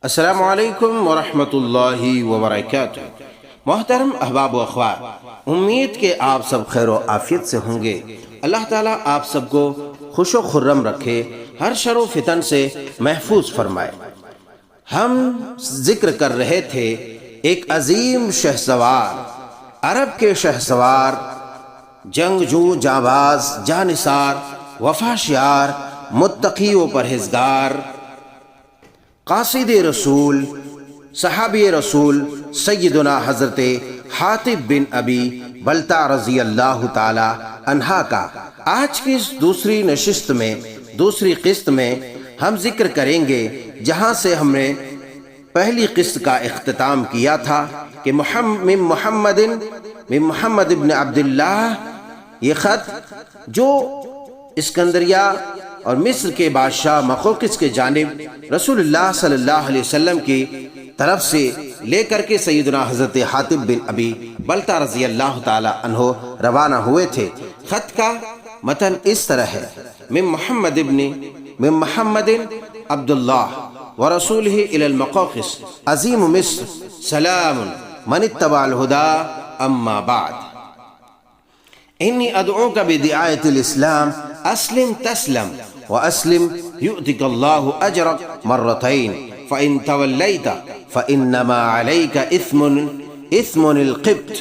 السلام علیکم ورحمۃ اللہ وبرکاتہ۔ محترم احباب و اخوات، امید کہ آپ سب خیر و عافیت سے ہوں گے۔ اللہ تعالیٰ آپ سب کو خوش و خرم رکھے، ہر شر و فتن سے محفوظ فرمائے۔ ہم ذکر کر رہے تھے ایک عظیم شہسوار، عرب کے شہسوار، جنگجو، جانباز، جانثار، وفا شعار، متقی و پرہیزگار، قاصد رسول، صحابی رسول سیدنا حضرت حاطب بن ابی بلتع رضی اللہ تعالی عنہ کا آج کی اس دوسری نشست میں، دوسری قسط میں ہم ذکر کریں گے، جہاں سے ہم نے پہلی قسط کا اختتام کیا تھا کہ من محمد ابن عبداللہ، یہ خط جو اسکندریہ اور مصر کے بادشاہ مقوقس کے جانب رسول اللہ صلی اللہ علیہ وسلم کی طرف سے لے کر کے سیدنا حضرت حاطب بن ابی بلتع رضی اللہ تعالی عنہ روانہ ہوئے تھے۔ خط کا متن اس طرح ہے: من محمد عبداللہ ورسولہ الی المقوقس عظیم مصر، سلام من اتبع الہدى، اما بعد، انی ادعوک بدعایت الاسلام، اسلم تسلم واسلم یؤتک اللہ اجرک مرتین، فان تولیت فانما علیک اثم القبط۔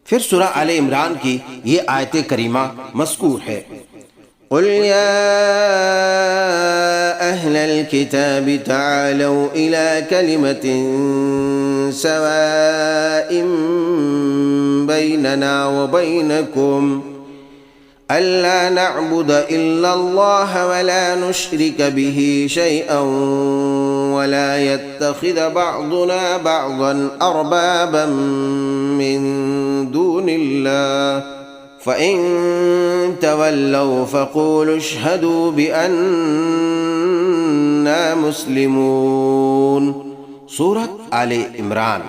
پھر سورہ آل عمران کی یہ آیت کریمہ مذکور ہے: قل یا اہل الکتاب تعالوا الی کلمۃ سواء بیننا وبینکم ألا نعبد إلا الله ولا نشرك به شيئا ولا يتخذ بعضنا بعضا أربابا من دون الله فإن تولوا فقولوا اشهدوا بأننا مسلمون۔ سورة آل عمران،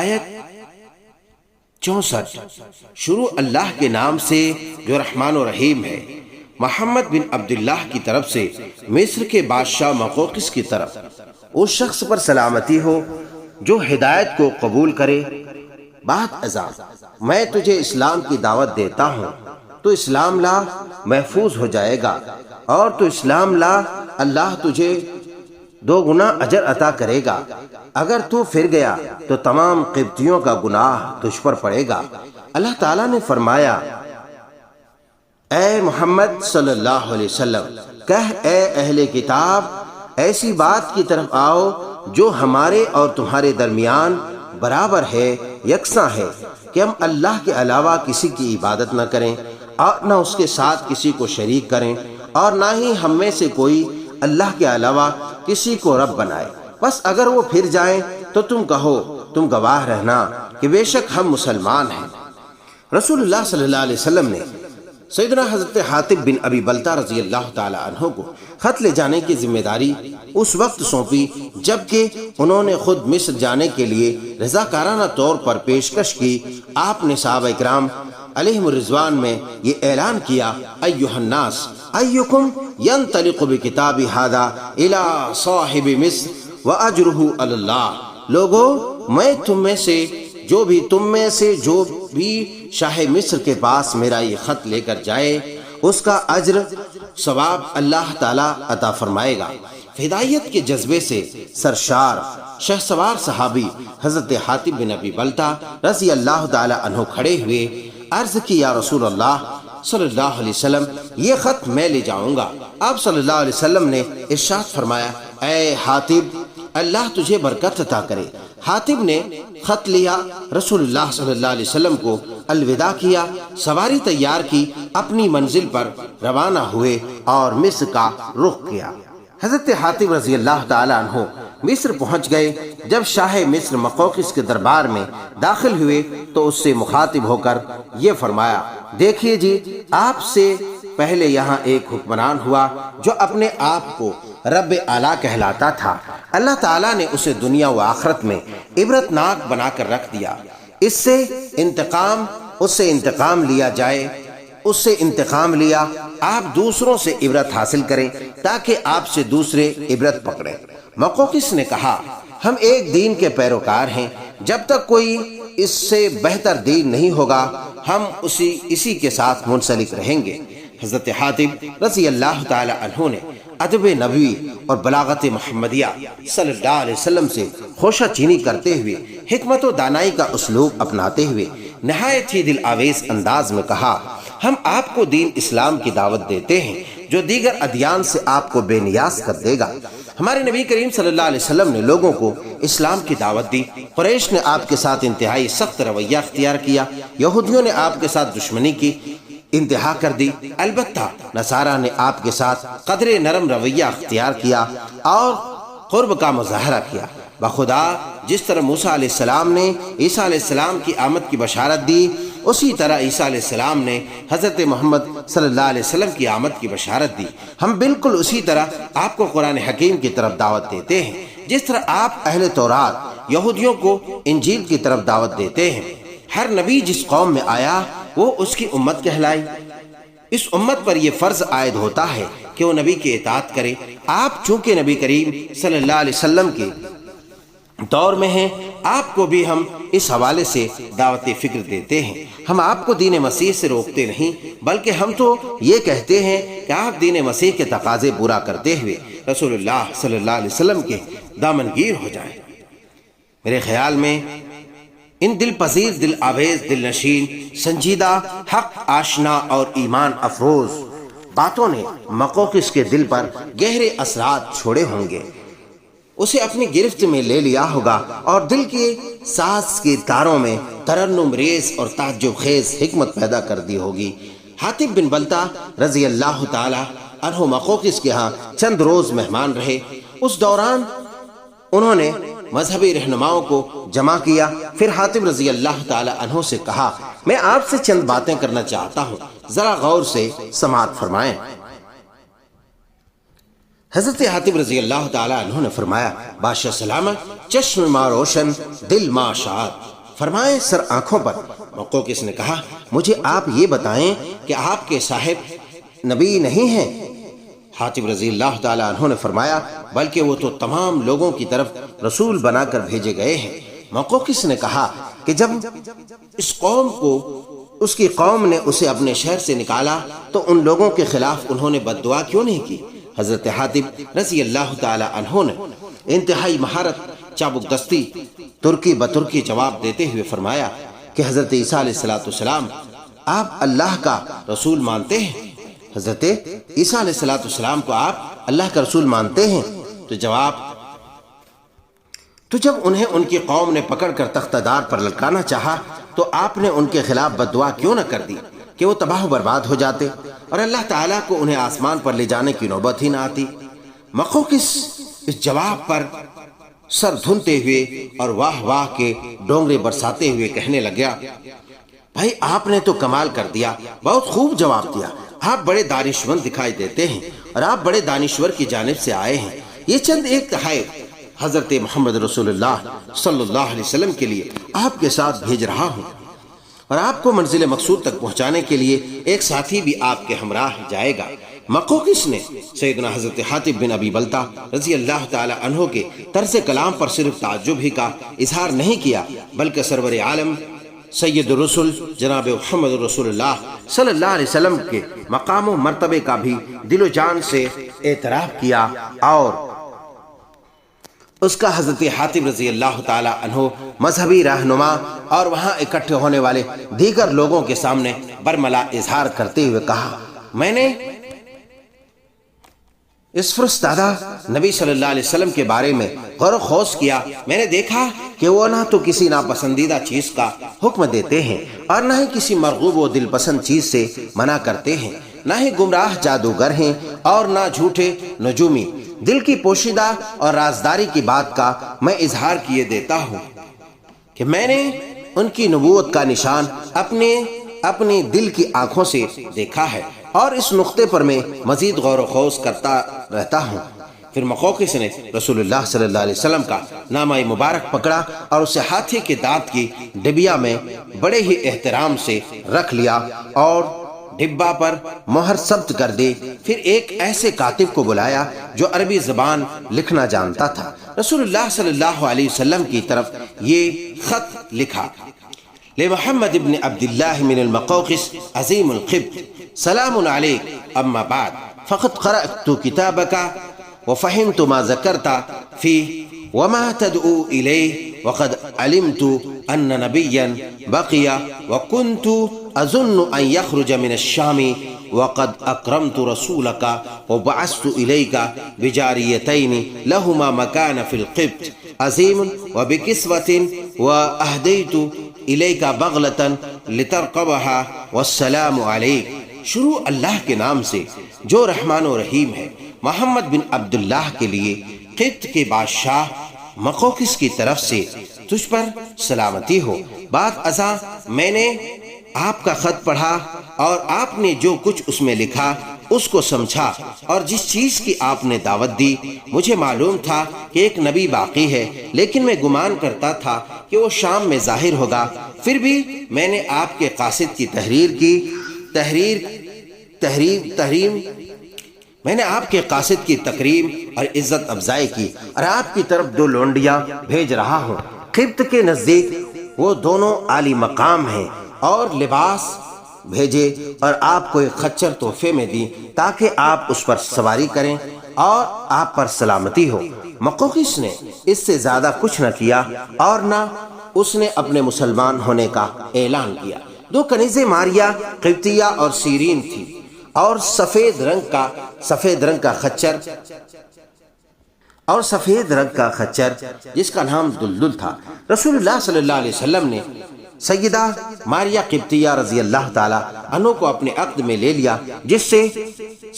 آیت 64۔ شروع اللہ کے نام سے جو رحمان و رحیم ہے۔ محمد بن عبداللہ کی طرف سے مصر کے بادشاہ مقوقس کی طرف، اس شخص پر سلامتی ہو جو ہدایت کو قبول کرے۔ بات ازاں، میں تجھے اسلام کی دعوت دیتا ہوں، تو اسلام لا، محفوظ ہو جائے گا، اور تو اسلام لا، اللہ تجھے 2 گنا اجر عطا کرے گا۔ اگر تو پھر گیا تو تمام قبطیوں کا گناہ تجھ پر پڑے گا۔ اللہ تعالیٰ نے فرمایا: اے محمد صلی اللہ علیہ وسلم، کہہ اے اہل کتاب، ایسی بات کی طرف آؤ جو ہمارے اور تمہارے درمیان برابر ہے، یکساں ہے، کہ ہم اللہ کے علاوہ کسی کی عبادت نہ کریں اور نہ اس کے ساتھ کسی کو شریک کریں، اور نہ ہی ہم میں سے کوئی اللہ کے علاوہ کسی کو رب بنائے۔ بس اگر وہ پھر جائیں تو تم کہو، تم گواہ رہنا کہ بے شک ہم مسلمان ہیں۔ رسول اللہ صلی اللہ علیہ وسلم نے سیدنا حضرت حاطب بن ابی بلتع رضی اللہ تعالی عنہ کو خط لے جانے کی ذمہ داری اس وقت سونپی جبکہ انہوں نے خود مصر جانے کے لیے رضاکارانہ طور پر پیشکش کی۔ آپ نے صحابہ اکرام علیہم الرضوان میں یہ اعلان کیا: ایھا الناس ایکم ینطلق بکتاب ھذا الی صاحب مصر واجرہ علی اللہ۔ لوگو، میں تم میں سے جو بھی شاہ مصر کے پاس میرا یہ خط لے کر جائے، اس کا اجر ثواب اللہ تعالیٰ عطا فرمائے گا۔ ہدایت کے جذبے سے سرشار شہسوار صحابی حضرت حاطب بن ابی بلتع رضی اللہ تعالی عنہ کھڑے ہوئے، عرض کی: یا رسول اللہ صلی اللہ علیہ وسلم، یہ خط میں لے جاؤں گا۔ آپ صلی اللہ علیہ وسلم نے ارشاد فرمایا: اے حاطب، اللہ تجھے برکت عطا کرے۔ حاطب نے خط لیا، رسول اللہ صلی اللہ علیہ وسلم کو الوداع کیا، سواری تیار کی، اپنی منزل پر روانہ ہوئے اور مصر کا رخ کیا۔ حضرت حاطب رضی اللہ تعالی عنہ مصر پہنچ گئے۔ جب شاہ مصر مقوقس کے دربار میں داخل ہوئے تو اس سے مخاطب ہو کر یہ فرمایا: دیکھیے جی، آپ سے پہلے یہاں ایک حکمران ہوا جو اپنے آپ کو رب اعلیٰ کہلاتا تھا۔ اللہ تعالیٰ نے اسے دنیا و آخرت میں عبرت ناک بنا کر رکھ دیا۔ اس سے انتقام لیا جائے، اس سے انتقام لیا، آپ دوسروں سے عبرت حاصل کریں تاکہ آپ سے دوسرے عبرت پکڑیں۔ مقوقس نے کہا ہم ایک دین کے پیروکار ہیں، جب تک کوئی اس سے بہتر دین نہیں ہوگا ہم اسی کے ساتھ منسلک رہیں گے۔ حضرت حاتب رضی اللہ تعالی عنہ نے ادب نبوی اور بلاغت محمدیہ صلی اللہ علیہ وسلم سے خوشہ چینی کرتے ہوئے حکمت و دانائی کا اسلوب اپناتے ہوئے نہایت ہی دل آویز انداز میں کہا ہم آپ کو دین اسلام کی دعوت دیتے ہیں جو دیگر ادیان سے آپ کو بے نیاز کر دے گا۔ ہمارے نبی کریم صلی اللہ علیہ وسلم نے لوگوں کو اسلام کی دعوت دی، قریش نے آپ کے ساتھ انتہائی سخت رویہ اختیار کیا، یہودیوں نے آپ کے ساتھ دشمنی کی انتہا کر دی، البتہ نصارہ نے آپ کے ساتھ قدر نرم رویہ اختیار کیا اور قرب کا مظاہرہ کیا۔ بخدا جس طرح موسیٰ علیہ السلام نے عیسیٰ علیہ السلام کی آمد کی بشارت دی، اسی طرح عیسیٰ علیہ السلام نے حضرت محمد صلی اللہ علیہ وسلم کی آمد کی بشارت دی۔ ہم بالکل اسی طرح آپ کو قرآن حکیم کی طرف دعوت دیتے ہیں، جس طرح آپ اہل تورات یہودیوں کو انجیل کی طرف دعوت دیتے ہیں۔ ہر نبی جس قوم میں آیا وہ اس کی امت کہلائی، اس امت پر یہ فرض عائد ہوتا ہے کہ وہ نبی کی اطاعت کرے۔ آپ چونکہ نبی کریم صلی اللہ علیہ وسلم کے دور میں ہیں، آپ کو بھی ہم اس حوالے سے دعوت فکر دیتے ہیں۔ ہم آپ کو دین مسیح سے روکتے نہیں، بلکہ ہم تو یہ کہتے ہیں کہ آپ دین مسیح کے تقاضے پورا کرتے ہوئے رسول اللہ صلی اللہ علیہ وسلم کے دامنگیر ہو جائیں۔ میرے خیال میں ان دل پذیر، دل آویز، دل نشین، سنجیدہ، حق آشنا اور ایمان افروز باتوں نے مقوقس کے دل پر گہرے اثرات چھوڑے ہوں گے، اسے اپنی گرفت میں لے لیا ہوگا اور دل کے ساز کے تاروں میں ترنم ریز اور تعجب خیز حکمت پیدا کر دی ہوگی۔ حاتب بن بلتہ رضی اللہ تعالی عنہ مقوقس کے ہاں چند روز مہمان رہے۔ اس دوران انہوں نے مذہبی رہنماؤں کو جمع کیا، پھر حاتب رضی اللہ تعالی عنہ سے کہا میں آپ سے چند باتیں کرنا چاہتا ہوں، ذرا غور سے سماعت فرمائیں۔ حضرت حاتب رضی اللہ تعالی عنہ نے فرمایا بادشاہ سلامت، چشم ما روشن دل ما شاد، فرمائیں سر آنکھوں پر۔ مقوقس نے کہا مجھے آپ یہ بتائیں کہ آپ کے صاحب نبی نہیں ہیں؟ حاتب رضی اللہ تعالی عنہ نے فرمایا بلکہ وہ تو تمام لوگوں کی طرف رسول بنا کر بھیجے گئے ہیں۔ مقوقس نے کہا کہ جب اس کی قوم نے اسے اپنے شہر سے نکالا تو ان لوگوں کے خلاف انہوں نے بد دعا کیوں نہیں کی؟ حضرت حاتب رضی اللہ تعالی عنہ نے انتہائی مہارت، چابک دستی، ترکی بترکی جواب دیتے ہوئے فرمایا کہ حضرت عیسیٰ علیہ السلام آپ اللہ کا رسول مانتے ہیں؟ حضرت عیسیٰ علیہ السلام کو آپ اللہ کا رسول مانتے ہیں؟ تو جب انہیں ان کی قوم نے پکڑ کر تختہ دار پر لٹکانا چاہا تو آپ نے ان کے خلاف بد دعا کیوں نہ کر دی کہ وہ تباہ و برباد ہو جاتے اور اللہ تعالیٰ کو انہیں آسمان پر لے جانے کی نوبت ہی نہ آتی؟ مقوقس اس جواب پر سر دھنتے ہوئے اور واہ واہ کے ڈونگرے برساتے ہوئے کہنے لگا بھائی آپ نے تو کمال کر دیا، بہت خوب جواب دیا، آپ بڑے دانشمند دکھائی دیتے ہیں اور آپ بڑے دانشور کی جانب سے آئے ہیں۔ یہ چند ایک تحائف حضرت محمد رسول اللہ صلی اللہ علیہ وسلم کے لیے آپ کے ساتھ بھیج رہا ہوں اور آپ کو منزل مقصود تک پہنچانے کے لیے ایک ساتھی بھی آپ کے ہمراہ جائے گا۔ مقوقس نے سیدنا حضرت حاتب بن ابی بلتہ رضی اللہ تعالی عنہ کے طرز کلام پر صرف تعجب ہی کا اظہار نہیں کیا، بلکہ سرور عالم سید الرسل جناب محمد رسول اللہ صلی اللہ علیہ وسلم کے مقام و مرتبے کا بھی دل و جان سے اعتراف کیا اور اس کا حضرت حاتب رضی اللہ تعالی عنہ مذہبی رہنما اور وہاں اکٹھے ہونے والے دیگر لوگوں کے سامنے برملا اظہار کرتے ہوئے کہا میں نے اس فرستادہ نبی صلی اللہ علیہ وسلم کے بارے میں غور و خوض کیا، میں نے دیکھا کہ وہ نہ تو کسی ناپسندیدہ چیز کا حکم دیتے ہیں اور نہ ہی کسی مرغوب و دل پسند چیز سے منع کرتے ہیں، نہ ہی گمراہ جادوگر ہیں اور نہ جھوٹے نجومی۔ دل کی پوشیدہ اور رازداری کی بات کا میں اظہار کیے دیتا ہوں کہ میں نے ان کی نبوت کا نشان اپنے دل کی آنکھوں سے دیکھا ہے اور اس نقطے پر میں مزید غور و خوض کرتا رہتا ہوں۔ پھر مقوقس نے رسول اللہ صلی اللہ علیہ وسلم کا نامہ مبارک پکڑا اور اسے ہاتھی کے دانت کی ڈبیا میں بڑے ہی احترام سے رکھ لیا اور ڈبہ پر مہر ثبت کر دے۔ پھر ایک ایسے کاتب کو بلایا جو عربی زبان لکھنا جانتا تھا۔ رسول اللہ صلی اللہ علیہ وسلم کی طرف یہ خط لکھا: لمحمد ابن عبداللہ من المقوقس عظیم القبط، سلام علیک، اما بعد، فقد قرأت کتابک وفهمت ما ذکرت فيه وما تدعو إليه، وقد علمت أن نبيا بقي وكنت أظن أن يخرج من الشام، وقد أكرمت رسولك وبعثت إليك بجاريتين لهما مكان في القبط عظيم وبكسوة، وأهديت إليك بغلة لترقبها، والسلام عليك۔ شروع اللہ کے نام سے جو رحمان و رحیم ہے۔ محمد بن عبداللہ کے لیے قبط کے بادشاہ مقوقس کی طرف سے تجھ پر سلامتی ہو۔ بعد ازاں میں نے آپ کا خط پڑھا اور آپ نے جو کچھ اس میں لکھا اس کو سمجھا، اور جس چیز کی آپ نے دعوت دی مجھے معلوم تھا کہ ایک نبی باقی ہے، لیکن میں گمان کرتا تھا کہ وہ شام میں ظاہر ہوگا۔ پھر بھی میں نے آپ کے قاصد کی میں نے آپ کے قاصد کی تکریم اور عزت افزائی کی، اور آپ کی طرف دو لونڈیاں بھیج رہا ہوں۔ قبط کے نزدیک وہ دونوں عالی مقام ہیں، اور لباس بھیجے اور آپ کو ایک خچر تحفے میں دی تاکہ آپ اس پر سواری کریں اور آپ پر سلامتی ہو۔ مقوقس نے اس سے زیادہ کچھ نہ کیا اور نہ اس نے اپنے مسلمان ہونے کا اعلان کیا۔ دو کنیزیں ماریا قبطیہ اور سیرین تھی، اور سفید رنگ کا خچر جس کا نام دلدل تھا۔ رسول اللہ صلی اللہ علیہ وسلم نے سیدہ ماریا قبطیہ رضی اللہ تعالی عنہ کو اپنے عقد میں لے لیا، جس سے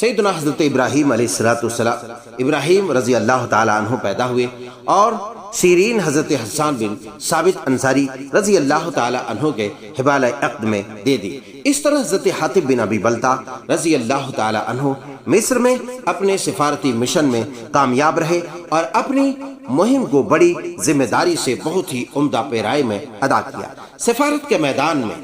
سیدنا حضرت ابراہیم علیہ السلام ابراہیم رضی اللہ تعالی عنہ پیدا ہوئے، اور سیرین حضرت حسان بن ثابت انصاری رضی اللہ تعالی عنہ کے حوالہ عقد میں دے دی۔ اس طرح حضرت حاتب بن ابی بلتہ رضی اللہ تعالی عنہ مصر میں اپنے سفارتی مشن میں کامیاب رہے اور اپنی مہم کو بڑی ذمہ داری سے بہت ہی عمدہ پیرائی میں ادا کیا۔ سفارت کے میدان میں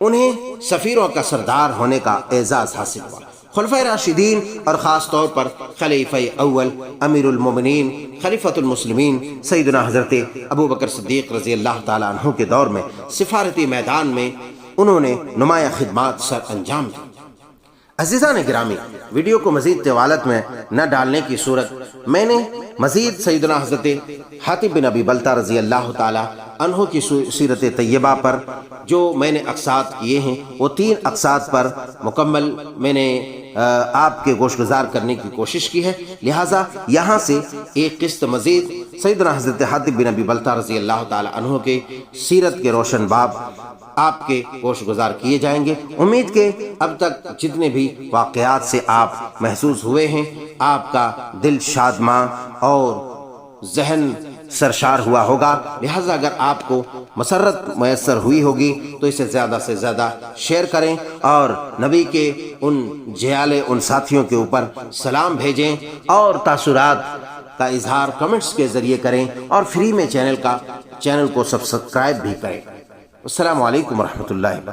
انہیں سفیروں کا سردار ہونے کا اعزاز حاصل ہوا۔ خلفائے راشدین اور خاص طور پر خلیفہ اول امیر المومنین خلیفۃ المسلمین سیدنا حضرت ابو بکر صدیق رضی اللہ تعالی عنہ کے دور میں سفارتی میدان میں انہوں نے نمایاں خدمات سر انجام دی۔ عزیزان گرامی، ویڈیو کو مزید طوالت میں نہ ڈالنے کی صورت میں نے مزید سیدنا حضرت حاتب بن ابی بلتہ رضی اللہ تعالی عنہ کی سیرت طیبہ پر جو میں نے اقساط کیے ہیں، وہ 3 اقساط پر مکمل میں نے آپ کے گوش گزار کرنے کی کوشش کی ہے، لہٰذا یہاں سے ایک قسط مزید سیدنا حضرت حاتب بن ابی بلتہ رضی اللہ تعالی عنہ کے سیرت کے روشن باب آپ کے گوش گزار کیے جائیں گے۔ امید کہ اب تک جتنے بھی واقعات سے آپ محسوس ہوئے ہیں، آپ کا دل شادماں اور ذہن سرشار ہوا ہوگا، لہٰذا اگر آپ کو مسرت میسر ہوئی ہوگی تو اسے زیادہ سے زیادہ شیئر کریں، اور نبی کے ان جیالے ان ساتھیوں کے اوپر سلام بھیجیں، اور تاثرات کا اظہار کمنٹس کے ذریعے کریں، اور فری میں چینل کو سبسکرائب بھی کریں۔ السلام علیکم ورحمۃ اللہ وبرکاتہ۔